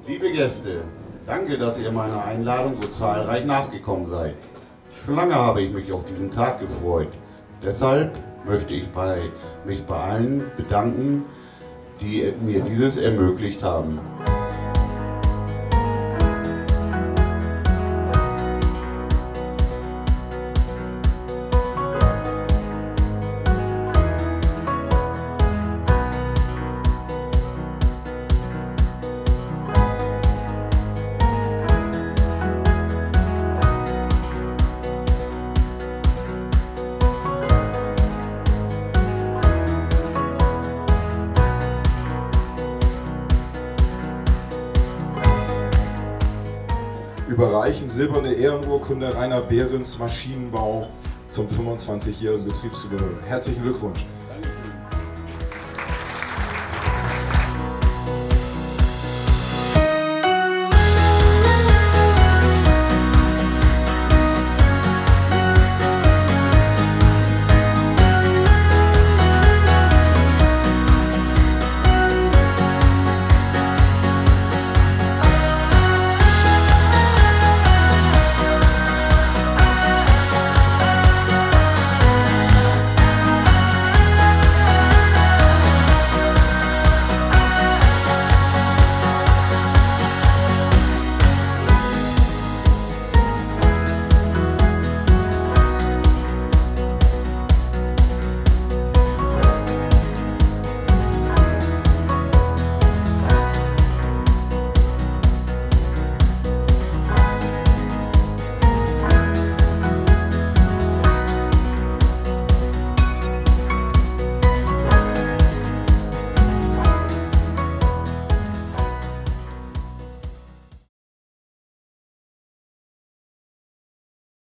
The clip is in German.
Liebe Gäste, danke, dass ihr meiner Einladung so zahlreich nachgekommen seid. Schon lange habe ich mich auf diesen Tag gefreut. Deshalb möchte ich mich bei allen bedanken, die mir dieses ermöglicht haben. Überreichen silberne Ehrenurkunde Reiner Berends Maschinenbau zum 25-jährigen Betriebsjubiläum. Herzlichen Glückwunsch!